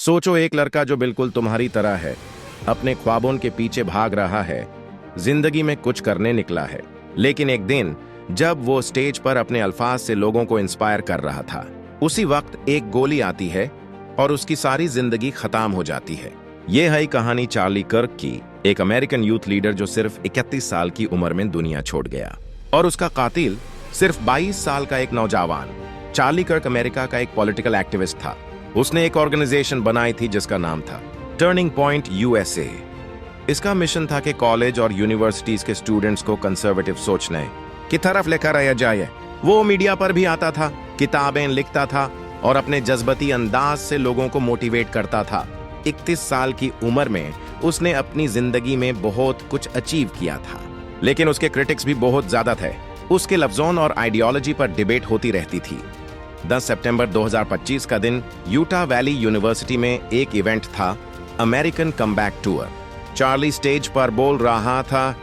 सोचो, एक लड़का जो बिल्कुल तुम्हारी तरह है, अपने ख्वाबों के पीछे भाग रहा है, जिंदगी में कुछ करने निकला है, लेकिन एक दिन जब वो स्टेज पर अपने अल्फाज से लोगों को इंस्पायर कर रहा था, उसी वक्त एक गोली आती है और उसकी सारी जिंदगी खत्म हो जाती है। ये है कहानी चार्ली कर्क की, एक अमेरिकन यूथ लीडर जो सिर्फ 31 साल की उम्र में दुनिया छोड़ गया, और उसका कातिल सिर्फ 22 साल का एक नौजवान। चार्ली कर्क अमेरिका का एक पॉलिटिकल एक्टिविस्ट था। उसने एक ऑर्गेनाइजेशन बनाई थी जिसका नाम था टर्निंग पॉइंट यूएसए। इसका मिशन था कि कॉलेज और यूनिवर्सिटीज के स्टूडेंट्स को कंजर्वेटिव सोचने की तरफ लेकर आया जाए। वो मीडिया पर भी आता था, किताबें लिखता था और अपने जज्बाती अंदाज से लोगों को मोटिवेट करता था। 31 साल की उम्र में उसने अपनी जिंदगी में बहुत कुछ अचीव किया था, लेकिन उसके क्रिटिक्स भी बहुत ज्यादा थे। उसके लफ्जों और आइडियोलॉजी पर डिबेट होती रहती थी। 10 सितंबर 2025 का दिन यूटा वैली यूनिवर्सिटी में एक इवेंट था, American comeback tour. Charlie stage पर बोल रहा था।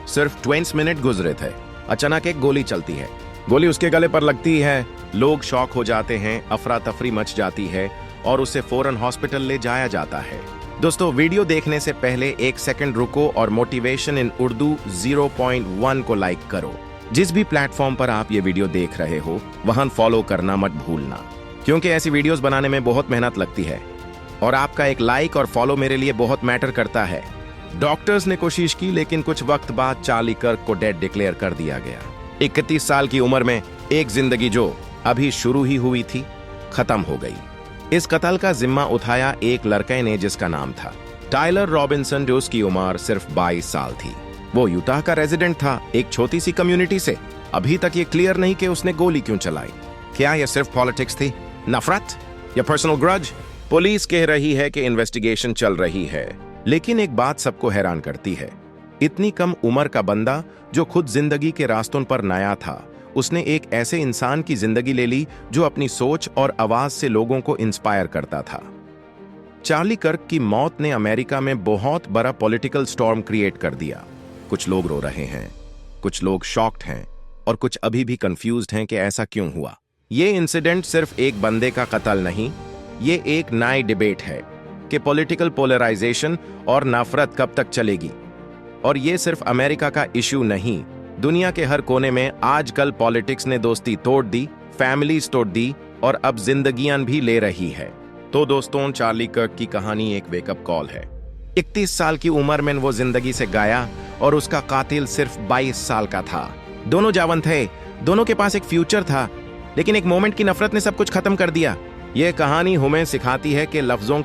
सिर्फ 20 मिनट गुजरे थे, अचानक एक गोली चलती है। गोली उसके गले पर लगती है, लोग शॉक हो जाते हैं, अफरा तफरी मच जाती है और उसे फौरन हॉस्पिटल ले जाया जाता है। दोस्तों, वीडियो देखने से पहले एक सेकंड रुको और मोटिवेशन इन उर्दू 0.1 को लाइक करो। जिस भी प्लेटफॉर्म पर आप ये वीडियो देख रहे हो, वहां फॉलो करना मत भूलना, क्योंकि ऐसी वीडियोस बनाने में बहुत मेहनत लगती है और आपका एक लाइक और फॉलो मेरे लिए बहुत मैटर करता है। डॉक्टर्स ने कोशिश की, लेकिन कुछ वक्त बाद चार्ली कर्क को डेड डिक्लेयर कर दिया गया। 31 साल की उम्र में एक जिंदगी जो अभी शुरू ही हुई थी, खत्म हो गई। इस कत्ल का जिम्मा उठाया एक लड़के ने जिसका नाम था टाइलर रॉबिन्सन, जो उसकी उम्र सिर्फ 22 साल थी। वो यूटा का रेजिडेंट था, एक छोटी सी कम्युनिटी से। अभी तक ये क्लियर नहीं कि उसने गोली क्यों चलाई। क्या यह सिर्फ पॉलिटिक्स थी, नफरत या पर्सनल ग्रज? पुलिस कह रही है कि इन्वेस्टिगेशन चल रही है, लेकिन एक बात सबको हैरान करती है, इतनी कम उम्र का बंदा जो खुद जिंदगी के रास्तों पर नया था, उसने एक ऐसे इंसान की जिंदगी ले ली जो अपनी सोच और आवाज से लोगों को इंस्पायर करता था। चार्ली कर्क की मौत ने अमेरिका में बहुत बड़ा पॉलिटिकल स्टॉर्म क्रिएट कर दिया। कुछ लोग रो रहे हैं, कुछ लोग शॉक्ड हैं और कुछ अभी भी कंफ्यूज्ड हैं कि ऐसा क्यों हुआ। ये इंसिडेंट सिर्फ एक बंदे का कत्ल नहीं, ये एक नई डिबेट है कि पॉलिटिकल पोलराइजेशन और नफरत कब तक चलेगी। और ये सिर्फ अमेरिका का इश्यू नहीं, दुनिया के हर कोने में आजकल पॉलिटिक्स ने दोस्ती तोड़ दी, फैमिलीज तोड़ दी और अब जिंदगियां भी ले रही है। तो दोस्तों, चार्ली कर्क की कहानी एक वेकअप कॉल है। 31 साल की उम्र में वो जिंदगी से गया और उसका कातिल सिर्फ 22 साल का था। दोनों जवान थे, दोनों के पास एक फ्यूचर था, लेकिन एक मोमेंट की नफरत ने सब कुछ खत्म कर दिया। ये कहानी हमें सिखाती है कि लफ्जों